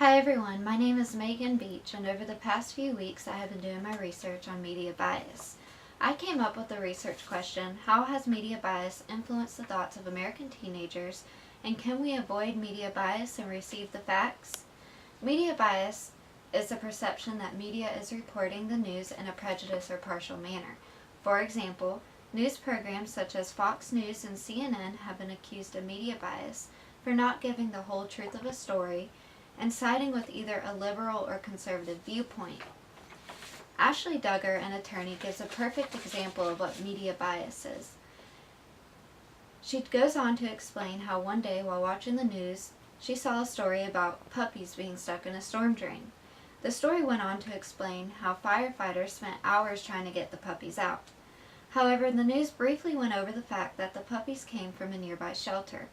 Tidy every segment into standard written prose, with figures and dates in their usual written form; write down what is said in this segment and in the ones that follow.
Hi everyone, my name is Megan Beach, and over the past few weeks I have been doing my research on media bias. I came up with the research question, how has media bias influenced the thoughts of American teenagers, and can we avoid media bias and receive the facts? Media bias is the perception that media is reporting the news in a prejudiced or partial manner. For example, news programs such as Fox News and CNN have been accused of media bias for not giving the whole truth of a story and siding with either a liberal or conservative viewpoint. Ashley Duggar, an attorney, gives a perfect example of what media bias is. She goes on to explain how one day while watching the news, she saw a story about puppies being stuck in a storm drain. The story went on to explain how firefighters spent hours trying to get the puppies out. However, the news briefly went over the fact that the puppies came from a nearby shelter.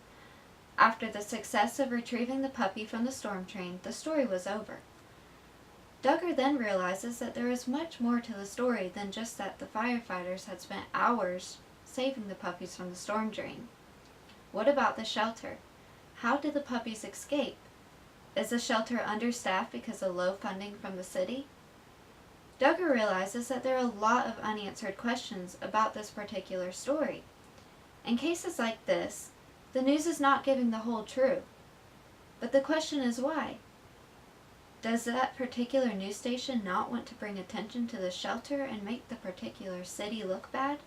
After the success of retrieving the puppy from the storm drain, the story was over. Duggar then realizes that there is much more to the story than just that the firefighters had spent hours saving the puppies from the storm drain. What about the shelter? How did the puppies escape? Is the shelter understaffed because of low funding from the city? Duggar realizes that there are a lot of unanswered questions about this particular story. In cases like this, the news is not giving the whole truth. But the question is why? Does that particular news station not want to bring attention to the shelter and make the particular city look bad?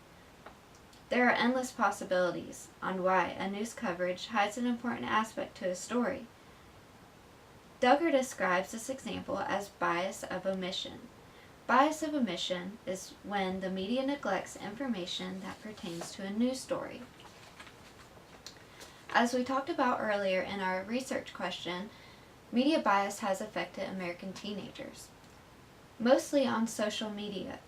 There are endless possibilities on why a news coverage hides an important aspect to a story. Duggar describes this example as bias of omission. Bias of omission is when the media neglects information that pertains to a news story. As we talked about earlier in our research question, media bias has affected American teenagers, mostly on social media.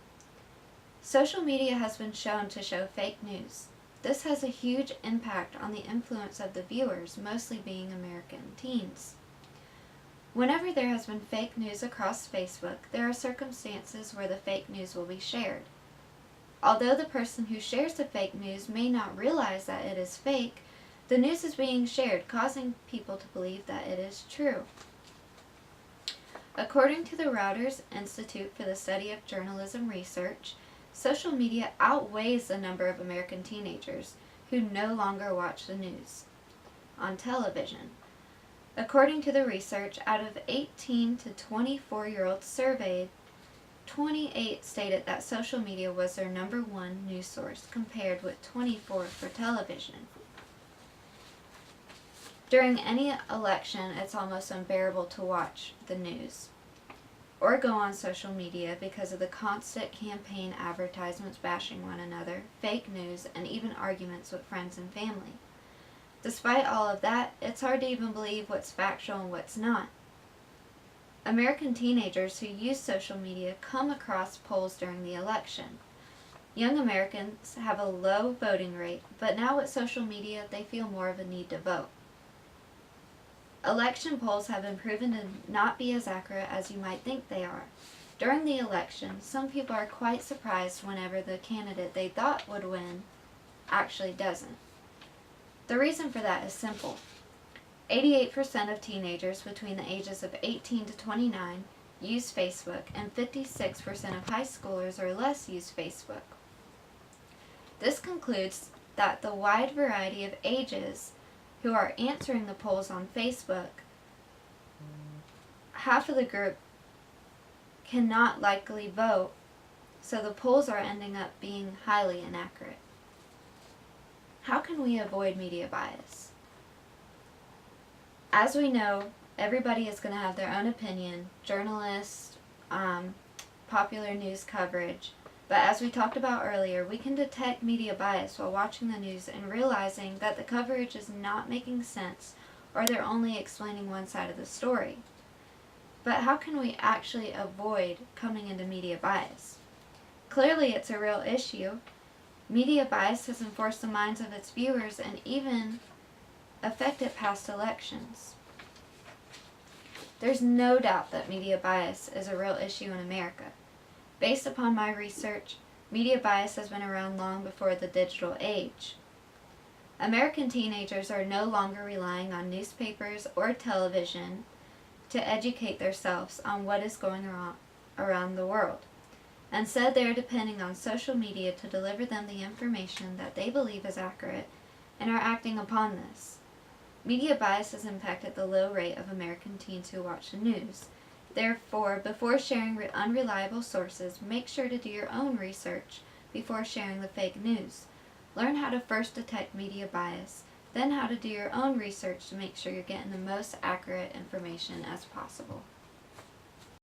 Social media has been shown to show fake news. This has a huge impact on the influence of the viewers, mostly being American teens. Whenever there has been fake news across Facebook, there are circumstances where the fake news will be shared. Although the person who shares the fake news may not realize that it is fake, the news is being shared, causing people to believe that it is true. According to the Reuters Institute for the Study of Journalism Research, social media outweighs the number of American teenagers who no longer watch the news on television. According to the research, out of 18 to 24-year-olds surveyed, 28 stated that social media was their number one news source, compared with 24 for television. During any election, it's almost unbearable to watch the news or go on social media because of the constant campaign advertisements bashing one another, fake news, and even arguments with friends and family. Despite all of that, it's hard to even believe what's factual and what's not. American teenagers who use social media come across polls during the election. Young Americans have a low voting rate, but now with social media, they feel more of a need to vote. Election polls have been proven to not be as accurate as you might think they are. During the election, some people are quite surprised whenever the candidate they thought would win actually doesn't. The reason for that is simple. 88% of teenagers between the ages of 18 to 29 use Facebook, and 56% of high schoolers or less use Facebook. This concludes that the wide variety of ages who are answering the polls on Facebook, half of the group cannot likely vote, so the polls are ending up being highly inaccurate. How can we avoid media bias? As we know, everybody is going to have their own opinion, journalists, popular news coverage, but as we talked about earlier, we can detect media bias while watching the news and realizing that the coverage is not making sense or they're only explaining one side of the story. But how can we actually avoid coming into media bias? Clearly it's a real issue. Media bias has enforced the minds of its viewers and even affected past elections. There's no doubt that media bias is a real issue in America. Based upon my research, media bias has been around long before the digital age. American teenagers are no longer relying on newspapers or television to educate themselves on what is going on around the world. Instead, they are depending on social media to deliver them the information that they believe is accurate and are acting upon this. Media bias has impacted the low rate of American teens who watch the news. Therefore, before sharing unreliable sources, make sure to do your own research before sharing the fake news. Learn how to first detect media bias, then how to do your own research to make sure you're getting the most accurate information as possible.